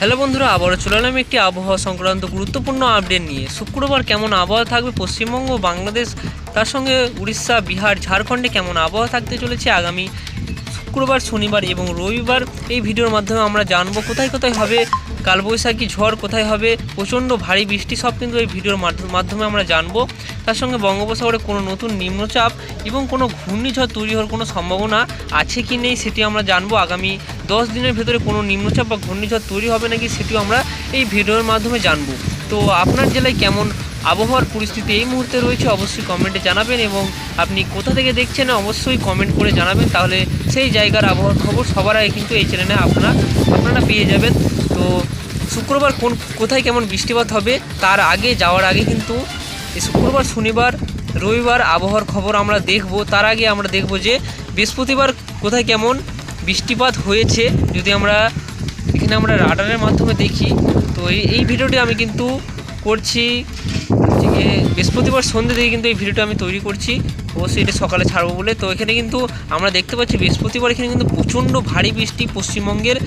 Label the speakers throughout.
Speaker 1: Hello বন্ধুরা, আবারও চলে এলাম একটি আবহাওয়া সংক্রান্ত গুরুত্বপূর্ণ আপডেট নিয়ে। শুক্রবার কেমন আবহাওয়া থাকবে পশ্চিমবঙ্গ, বাংলাদেশ, তার সঙ্গে উড়িষ্যা, বিহার, ঝাড়খণ্ডে কেমন আবহাওয়া থাকতে চলেছে আগামী শুক্রবার, শনিবার এবং রবিবার, এই ভিডিওর মাধ্যমে আমরা জানবো কোথায় কোথায় হবে কালবৈশাখী ঝড়, কোথায় হবে প্রচণ্ড ভারী বৃষ্টি, সব কিন্তু এই ভিডিওর মাধ্যমে আমরা জানবো। তার সঙ্গে বঙ্গোপসাগরে কোনো নতুন নিম্নচাপ এবং কোনো ঘূর্ণিঝড় তৈরি হওয়ার কোনো সম্ভাবনা আছে কি নেই সেটি আমরা জানবো। আগামী 10 দিনের ভেতরে কোনো নিম্নচাপ বা ঘূর্ণিঝড় তৈরি হবে নাকি সেটিও আমরা এই ভিডিওর মাধ্যমে জানবো। তো আপনার জেলায় কেমন আবহাওয়ার পরিস্থিতি এই মুহূর্তে রয়েছে অবশ্যই কমেন্টে জানাবেন, এবং আপনি কোথা থেকে দেখছেন অবশ্যই কমেন্ট করে জানাবেন, তাহলে সেই জায়গার আবহাওয়ার খবর সবার আগে কিন্তু এই চ্যানেলে আপনারা পেয়ে যাবেন। তো শুক্রবার কোথায় কেমন বৃষ্টিপাত হবে তার আগে যাওয়ার আগে কিন্তু এই শুক্রবার, শনিবার, রবিবার আবহাওয়ার খবর আমরা দেখব। তার আগে আমরা দেখব যে বৃহস্পতিবার কোথায় কেমন বৃষ্টিপাত হয়েছে, যদি আমরা এখানে আমরা রাডারের মাধ্যমে দেখি। তো এই ভিডিওটি আমি কিন্তু করছি যে বৃহস্পতিবার সন্ধ্যে থেকে কিন্তু এই ভিডিওটা আমি তৈরি করছি, অবশ্যই এটা সকালে ছাড়বো বলে। তো এখানে কিন্তু আমরা দেখতে পাচ্ছি বৃহস্পতিবার এখানে কিন্তু প্রচণ্ড ভারী বৃষ্টি পশ্চিমবঙ্গের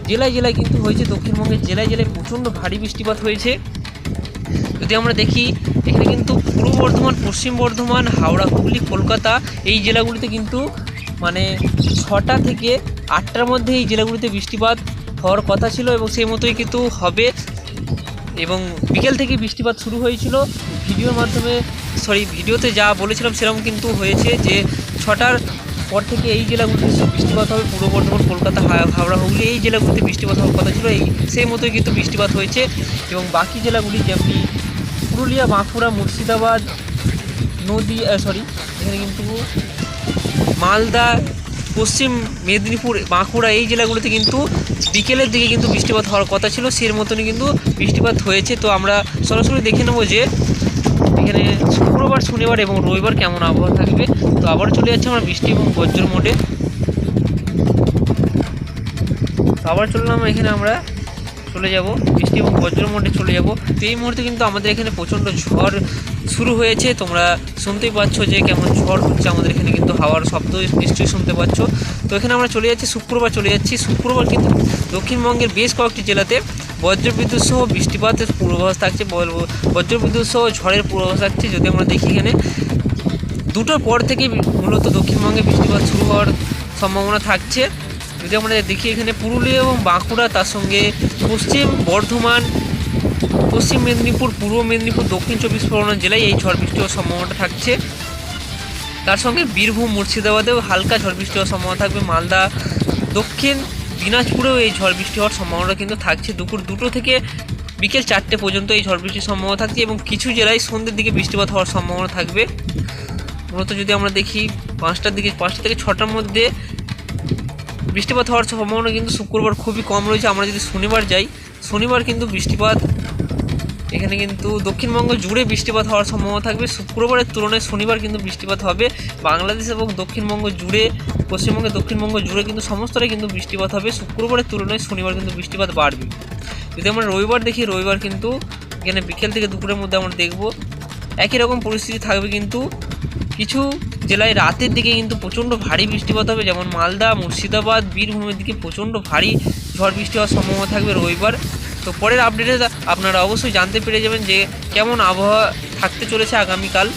Speaker 1: জেলায় জেলায় কিন্তু হয়েছে, দক্ষিণবঙ্গের জেলায় জেলায় প্রচণ্ড ভারী বৃষ্টিপাত হয়েছে। যদি আমরা দেখি এখানে কিন্তু পূর্ব বর্ধমান, পশ্চিম বর্ধমান, হাওড়া, হুগলি, কলকাতা এই জেলাগুলিতে কিন্তু মানে 6টা থেকে 8টার মধ্যে এই জেলাগুলিতে বৃষ্টিপাত হওয়ার কথা ছিল, এবং সেই মতোই কিন্তু হবে। এবং বিকেল থেকে বৃষ্টিপাত শুরু হয়েছিল, ভিডিওতে যা বলেছিলাম সেরকম কিন্তু হয়েছে যে 6টার পর থেকে এই জেলাগুলিতে বৃষ্টিপাত হবে। পূর্ব বর্ধমান, কলকাতা, হাওড়া, হুগলি এই জেলাগুলিতে বৃষ্টিপাত হওয়ার কথা ছিল, সেই মতোই কিন্তু বৃষ্টিপাত হয়েছে। এবং বাকি জেলাগুলি যেমনি পুরুলিয়া, বাঁকুড়া, মুর্শিদাবাদ, এখানে কিন্তু মালদা, পশ্চিম মেদিনীপুর, বাঁকুড়া এই জেলাগুলিতে কিন্তু বিকেলের দিকে কিন্তু বৃষ্টিপাত হওয়ার কথা ছিল, সেই মতনই কিন্তু বৃষ্টিপাত হয়েছে। তো আমরা সরাসরি দেখে নেব যে এখানে শুক্রবার, শনিবার এবং রবিবার কেমন আবহাওয়া থাকবে। তো আবার চলে যাচ্ছে আমরা বৃষ্টি এবং বজ্রের মোডে। তো আবার চললাম, এখানে আমরা চলে যাব বৃষ্টি এবং বজ্রের মোডে চলে যাব। তো এই মুহূর্তে কিন্তু আমাদের এখানে প্রচণ্ড ঝড় শুরু হয়েছে, তোমরা শুনতেই পাচ্ছ যে কেমন ঝড় হচ্ছে, আমাদের এখানে কিন্তু হাওয়ার শব্দ নিশ্চয়ই শুনতে পাচ্ছ। তো এখানে আমরা চলে যাচ্ছি শুক্রবার কিন্তু দক্ষিণবঙ্গের বেশ কয়েকটি জেলাতে বজ্রবিদ্যুৎ সহ বৃষ্টিপাতের পূর্বাভাস থাকছে, বজ্রবিদ্যুৎ সহ ঝড়ের পূর্বাভাস থাকছে। যদি আমরা দেখি এখানে 2টোর পর থেকে মূলত দক্ষিণবঙ্গে বৃষ্টিপাত শুরু হওয়ার সম্ভাবনা থাকছে। যদি আমরা দেখি এখানে পুরুলিয়া এবং বাঁকুড়া, তার সঙ্গে পশ্চিম বর্ধমান, পশ্চিম মেদিনীপুর, পূর্ব মেদিনীপুর, দক্ষিণ 24 পরগনা জেলায় এই ঝড় বৃষ্টি হওয়ার সম্ভাবনা থাকছে। তার সঙ্গে বীরভূম, মুর্শিদাবাদেও হালকা ঝড় বৃষ্টি হওয়ার সম্ভাবনা থাকবে। মালদা, দক্ষিণ দিনাজপুরেও এই ঝড় বৃষ্টি হওয়ার সম্ভাবনা কিন্তু থাকছে। দুপুর 2টো থেকে বিকেল 4টে পর্যন্ত এই ঝড় বৃষ্টির সম্ভাবনা থাকছে, এবং কিছু জেলায় সন্ধ্যের দিকে বৃষ্টিপাত হওয়ার সম্ভাবনা থাকবে। মূলত যদি আমরা দেখি 5টা থেকে 6টার মধ্যে বৃষ্টিপাত হওয়ার সম্ভাবনা কিন্তু শুক্রবার খুবই কম রয়েছে। আমরা যদি শনিবার যাই, শনিবার কিন্তু বৃষ্টিপাত এখানে কিন্তু দক্ষিণবঙ্গ জুড়ে বৃষ্টিপাত হওয়ার সম্ভাবনা থাকবে। শুক্রবারের তুলনায় শনিবার কিন্তু বৃষ্টিপাত হবে বাংলাদেশ এবং দক্ষিণবঙ্গ জুড়ে, পশ্চিমবঙ্গে দক্ষিণবঙ্গ জুড়ে কিন্তু সমস্তটাই কিন্তু বৃষ্টিপাত হবে। শুক্রবারের তুলনায় শনিবার কিন্তু বৃষ্টিপাত বাড়বে। যদি আমরা রবিবার দেখি, রবিবার কিন্তু এখানে বিকেল থেকে দুপুরের মধ্যে আমরা দেখব একই রকম পরিস্থিতি থাকবে, কিন্তু কিছু জেলায় রাতের দিকে কিন্তু প্রচণ্ড ভারী বৃষ্টিপাত হবে, যেমন মালদা, মুর্শিদাবাদ, বীরভূমের দিকে প্রচণ্ড ভারী ঝড় বৃষ্টি হওয়ার সম্ভাবনা থাকবে রবিবার। তো পরের আপডেটে আপনারা অবশ্যই জানতে পেরে যাবেন যে কেমন আবহাওয়া থাকতে চলেছে আগামীকাল।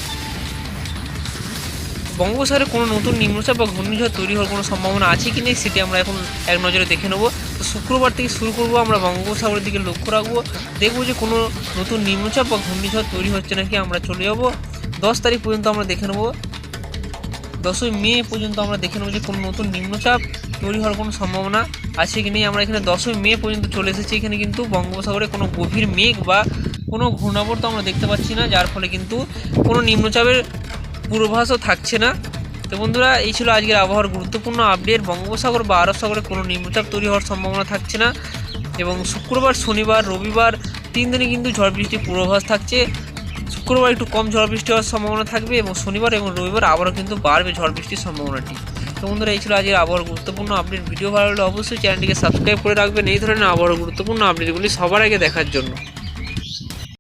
Speaker 1: বঙ্গোপসাগরে কোনো নতুন নিম্নচাপ বা ঘূর্ণিঝড় তৈরি হওয়ার কোনো সম্ভাবনা আছে কি নেই সেটি আমরা এখন এক নজরে দেখে নেব। তো শুক্রবার থেকে শুরু করব, আমরা বঙ্গোপসাগরের দিকে লক্ষ্য রাখবো, দেখবো যে কোনো নতুন নিম্নচাপ বা ঘূর্ণিঝড় তৈরি হচ্ছে নাকি। আমরা চলে যাব 10 তারিখ পর্যন্ত, আমরা দেখে নেব 10ই মে পর্যন্ত আমরা দেখে নেব যে কোনো নতুন নিম্নচাপ তৈরি হওয়ার কোনো সম্ভাবনা আছে কি নেই। আমরা এখানে 10ই মে পর্যন্ত চলে এসেছি, এখানে কিন্তু বঙ্গোপসাগরে কোনো গভীর মেঘ বা কোনো ঘূর্ণাবর্ত আমরা দেখতে পাচ্ছি না, যার ফলে কিন্তু কোনো নিম্নচাপের পূর্বাভাসও থাকছে না। তো বন্ধুরা, এই ছিল আজকের আবহাওয়ার গুরুত্বপূর্ণ আপডেট। বঙ্গোপসাগর বা আরব সাগরে কোনো নিম্নচাপ তৈরি হওয়ার সম্ভাবনা থাকছে না, এবং শুক্রবার, শনিবার, রবিবার 3 দিনে কিন্তু ঝড় বৃষ্টির পূর্বাভাস থাকছে। শুক্রবার একটু কম ঝড় বৃষ্টি হওয়ার সম্ভাবনা থাকবে, এবং শনিবার এবং রবিবার আবারও কিন্তু বাড়বে ঝড় বৃষ্টির সম্ভাবনাটি। তো বন্ধুরা, এই ছিল আজকের আবহাওয়ার গুরুত্বপূর্ণ আপডেট। ভিডিও ভালো হলে অবশ্যই চ্যানেলটিকে সাবস্ক্রাইব করে রাখবেন এই ধরনের আবহাওয়ার গুরুত্বপূর্ণ আপডেটগুলি সবার আগে দেখার জন্য।